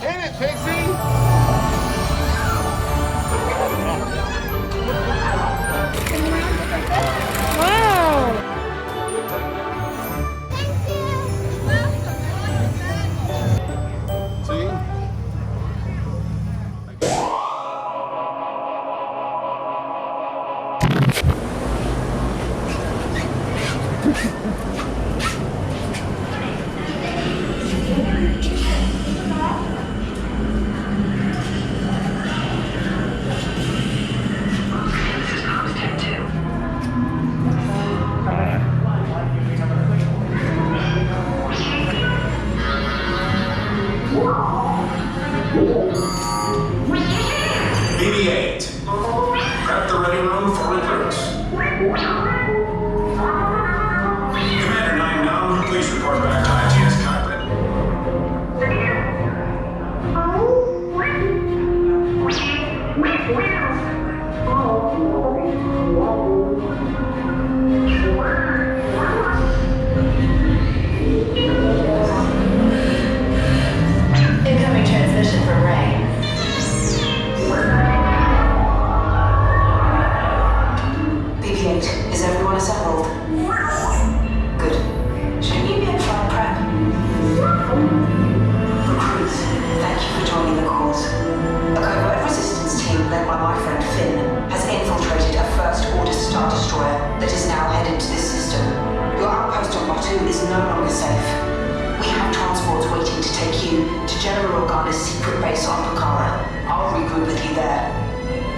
Hit it, Pixie! Wow! See? BB-8. Prep the ready room for recruits. Commander 9 please report back to ITS cockpit. Incoming transmission from Ray. BB-8, is everyone assembled? Good. Shouldn't you be in flight prep? Recruits, thank you for joining the cause. A covert resistance team led by my friend Finn has infiltrated a first-order Star Destroyer that is now headed to this system. Your outpost on Batuu is no longer safe. We have transports waiting to take you to General Organa's secret base on Pucara. I'll regroup with you there.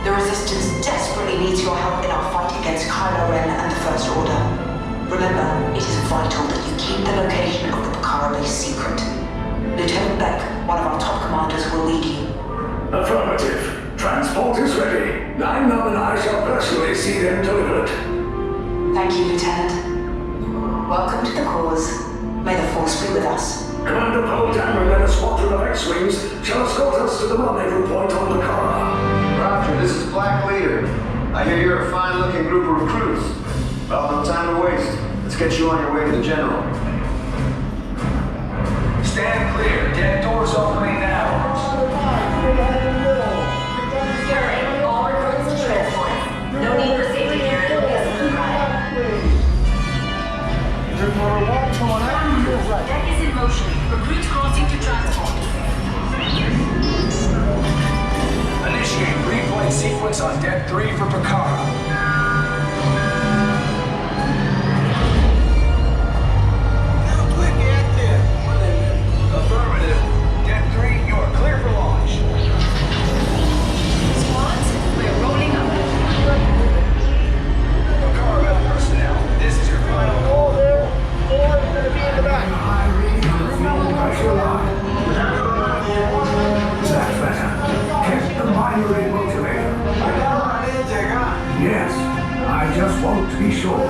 The Resistance desperately needs your help in our fight against Kylo Ren and the First Order. Remember, it is vital that you keep the location of the Pucara base secret. Lieutenant Beck, one of our top commanders, will lead you. Affirmative. Transport is ready. 9 and I shall personally see them delivered. Thank you, Lieutenant. Welcome to the cause. May the Force be with us. Commander Poltam and then a squadron of X-Wings shall escort us to the rendezvous point on Pucara. Roger, this is Black Leader. I hear you're a fine-looking group of recruits. Well, no time to waste. Let's get you on your way to the General. Stand clear. Deck doors opening now. Fury, all recruits to transport. No need for safety clearance or business ride. Deck is in motion. Recruits crossing to transport. Initiate replay sequence on Deck 3 for Pucara. Affirmative. Deck 3, you are clear for launch. Squads, we're rolling up. Pucara personnel, this is your final call. That's better. Test the binary motivator. Yes, I just want to be sure.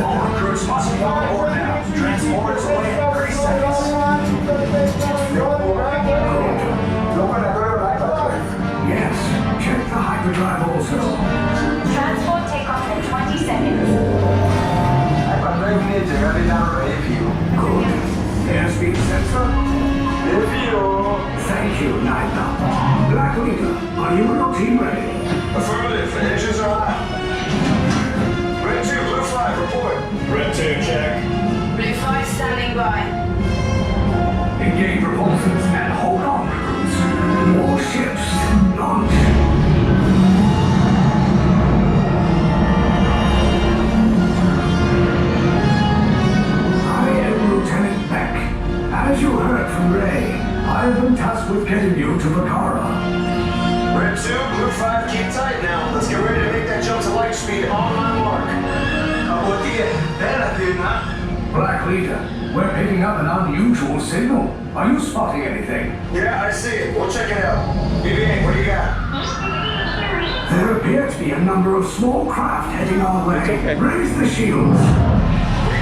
All recruits must be on board now. Transport is away in 30 seconds. Yes, check the hyperdrive also. Transport takeoff in 20 seconds. Good. Airspeed sensor? Thank you, Naina. Black Leader, are you and your team ready? Affirmative, the engines are hot. Red 2, Blue 5, report. Red 2, check. Blue 5 standing by. Engage repulsors and hold on, recruits. More ships launch. I am Lieutenant Beck. As you heard from Ray, I have been tasked with getting you to Pucara. Red 2, Blue 5, keep tight now. Let's get ready to make that jump to light speed on my mark. Black Leader, we're picking up an unusual signal. Are you spotting anything? Yeah, I see it. We'll check it out. BB-8, what do you got? There appear to be a number of small craft heading our way. okay. Raise the shields. We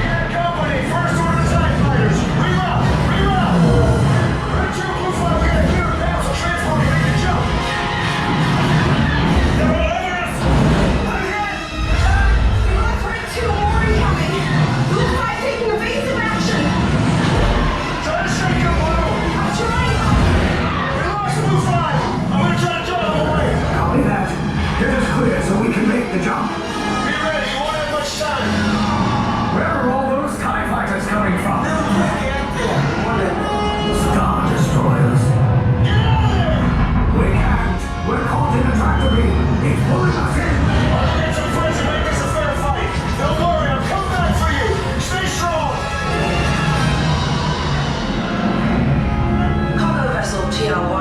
got company. First order TIE fighters. Reroute! Reroute! Red 2, Blue 5, we got a clear path so transport can make the jump. They're all over us! Black Red 2 more incoming. Blue 5 taking evasive action. Try to shake up Blue! I'm trying.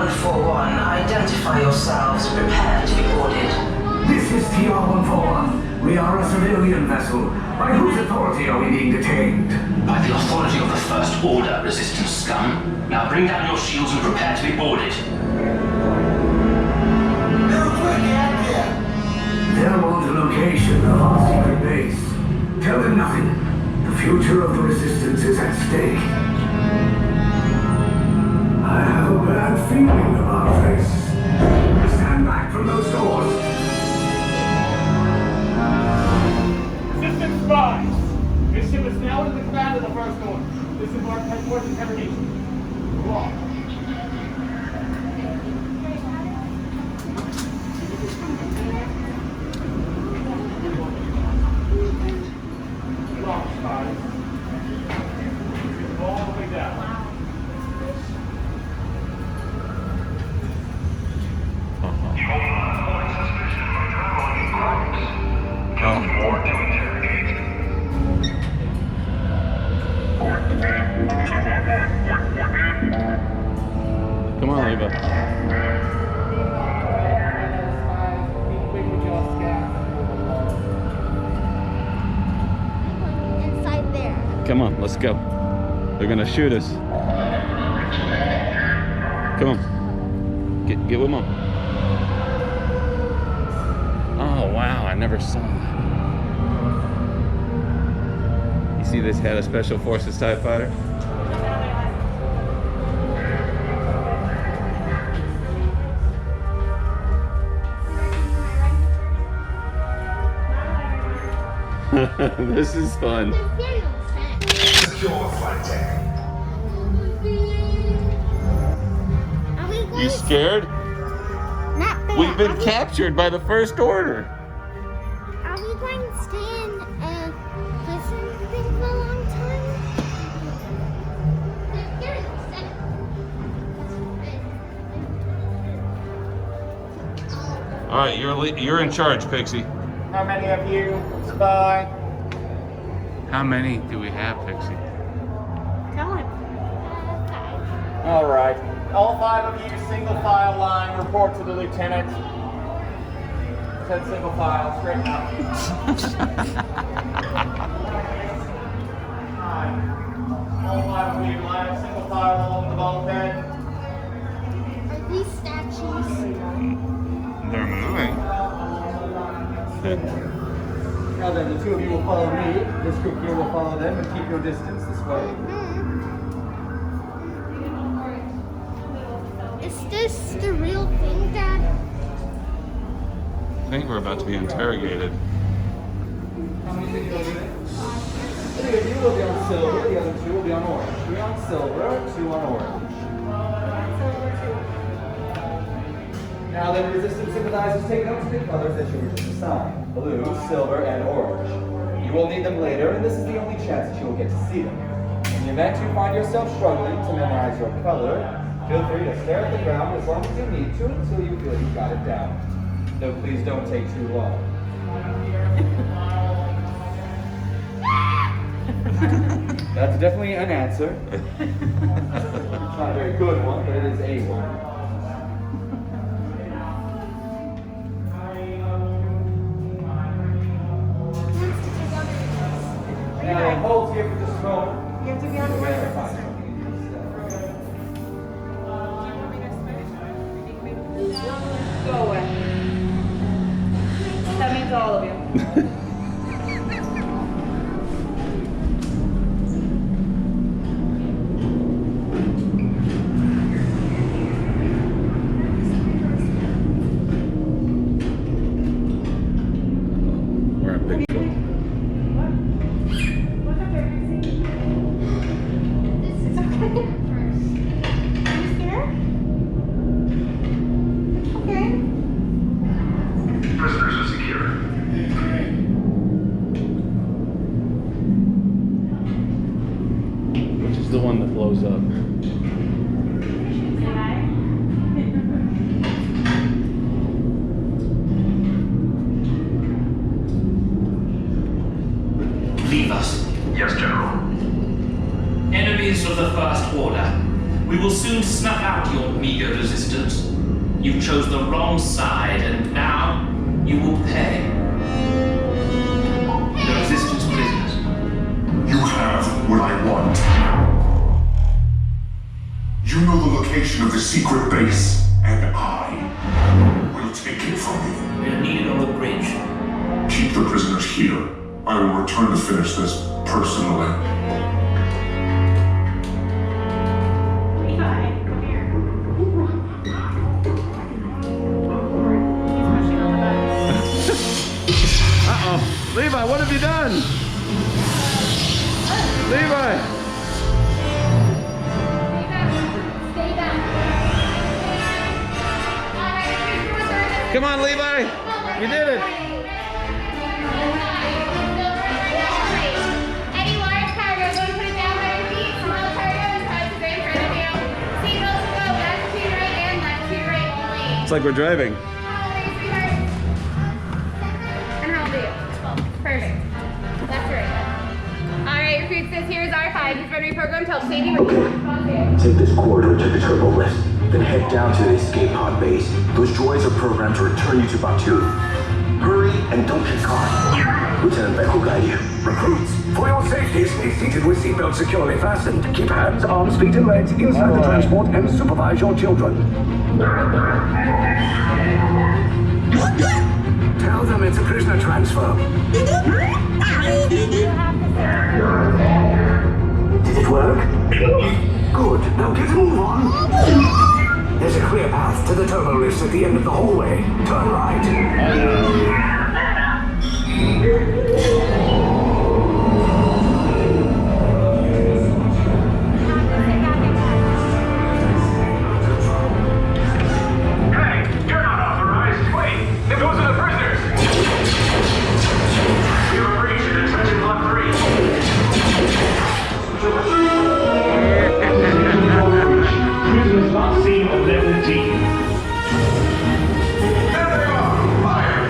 TR-141, identify yourselves. Prepare to be boarded. This is TR-141. We are a civilian vessel. By whose authority are we being detained? By the authority of the First Order, Resistance scum. Now bring down your shields and prepare to be boarded. They'll want the location of our secret base. Tell them nothing. The future of the Resistance is at stake. I have a bad feeling about this. Stand back from those doors. Resistance spies! This ship is now under the command of the First Order. This is our headquarters interrogation. Wrong. Wrong, spies. All the way down. Come on, Eva. Inside there. Come on, let's go. They're gonna shoot us. Come on. Get with Mom. Oh wow, I never saw that. You see this head of Special Forces TIE fighter? This is fun. Secure the flight deck. Are we going You scared? Not bad. We've been captured by the First Order. Are we going to stay in a prison thing for a long time? All right, you're in charge, Pixie. How many of you spy? How many do we have, Pixie? Tell him. All right. All 5 of you, single file line, report to the lieutenant. 10 single file, straighten up. All 5 of you, line up single file along the bulkhead. Are these statues? They're moving. Now then, the 2 of you will follow me. This group here will follow them and keep your distance this way. Is this the real thing, Dad? I think we're about to be interrogated. How many did you do? 3 of you will be on silver, the other 2 will be on orange. 3 on silver, 2 on orange. Now then, resistance sympathizers, take note of the colors that you were just assigned. Blue, silver, and orange. You will need them later, and this is the only chance that you will get to see them. In the event you find yourself struggling to memorize your color, feel free to stare at the ground as long as you need to until you feel you got it down. Though please don't take too long. That's definitely an answer. It's not a very good one, but it is a one. Now then, hold here for just a moment. You have to be on the Verify word. something. Go away. That means all of you. We're in big trouble. It's okay. Are you scared? Okay. Prisoners are secure. Which is the one that blows up? Leave us. Yes, General. Enemies of the First Order. We will soon snuff out your meager resistance. chose the wrong side, and now you will pay. The resistance prisoners. You have what I want. You know the location of the secret base, and I will take it from you. We are needed on the bridge. Keep the prisoners here. I will return to finish this personally. Levi, come here. He's pushing on the buttons. Uh-oh. Levi, what have you done? Levi! Stay back. Come on, Levi! You did it! Any large cargo, go put it down by your feet. Small cargo and try to stay in front of you. Seatbelts go left to right and left to right only. It's like we're driving. How old are you, sweetheart? And how old are you? 12. Perfect. Left to right. Alright, your food says here is R5. He's been reprogrammed to help save you when you want to. Take this corridor to the turbo lift, then head down to the escape pod base. Those droids are programmed to return you to Batuu. Hurry and don't get caught. Lieutenant Beck will guide you. Recruits, for your safety, stay seated with seatbelts securely fastened. Keep hands, arms, feet, and legs inside the transport and supervise your children. Tell them it's a prisoner transfer. Did it work? Good. Now get a move on. There's a clear path to the turbo lifts at the end of the hallway. Turn right. Hey, you're not authorized. Wait, those are the prisoners. We have a breach in interception block 3. Prisoners not seen on level D. There they are! Fire!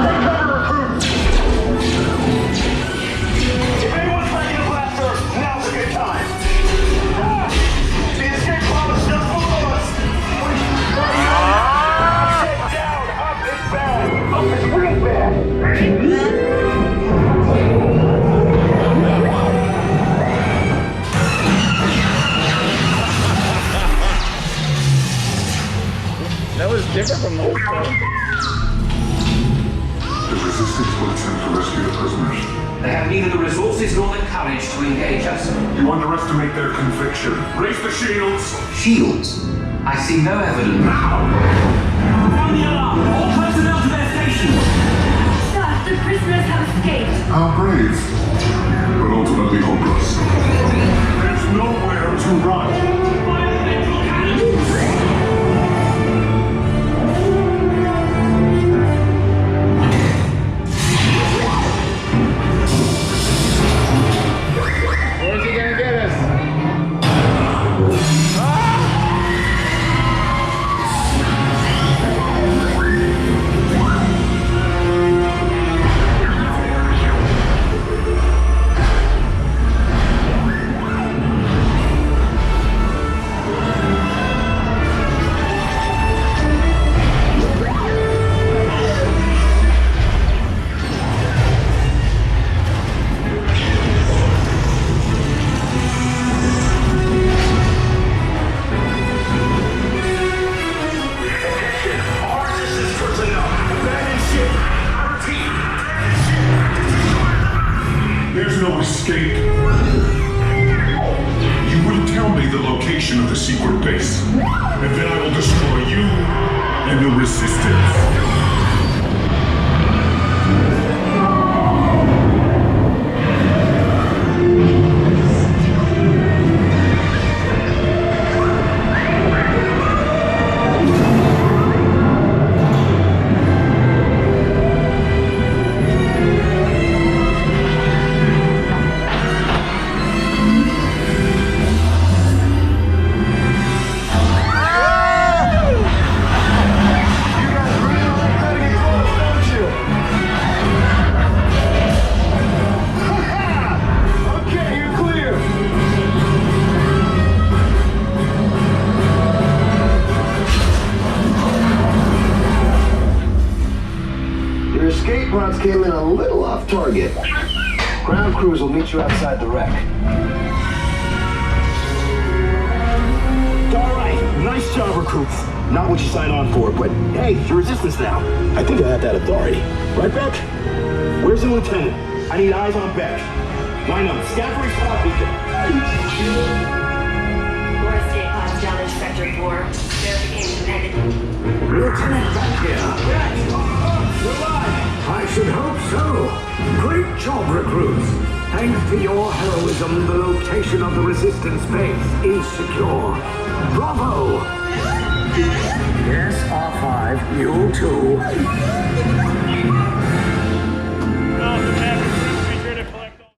Take cover, recruits! If anyone's ready to blast first, now's a good time. The escape pod is still full of us! Sit down! Up is bad! Up is real bad! That was different from the old stuff. The resistance will attempt to rescue the prisoners. They have neither the resources nor the courage to engage us. You underestimate their conviction. Raise the shields! Shields? I see no evidence. Now! Sound the alarm! All personnel to their stations! Sir, the prisoners have escaped. How brave, but ultimately hopeless. There's nowhere to run! Where's he gonna get us? There's no escape. You will tell me the location of the secret base, and then I will destroy you and the resistance. pods came in a little off target. Ground crews will meet you outside the wreck. All right, nice job, recruits. Not what you signed on for, but hey, you're resistance now. I think I have that authority. Right, Beck? Where's the lieutenant? I need eyes on Beck. Line up, scan for his pod beacon. More escape pods down in Sector 4. Verification ended. Lieutenant back here. Beck! We're live! I should hope so. Great job, recruits. Thanks to your heroism, the location of the resistance base is secure. Bravo! Yes, R5, you too.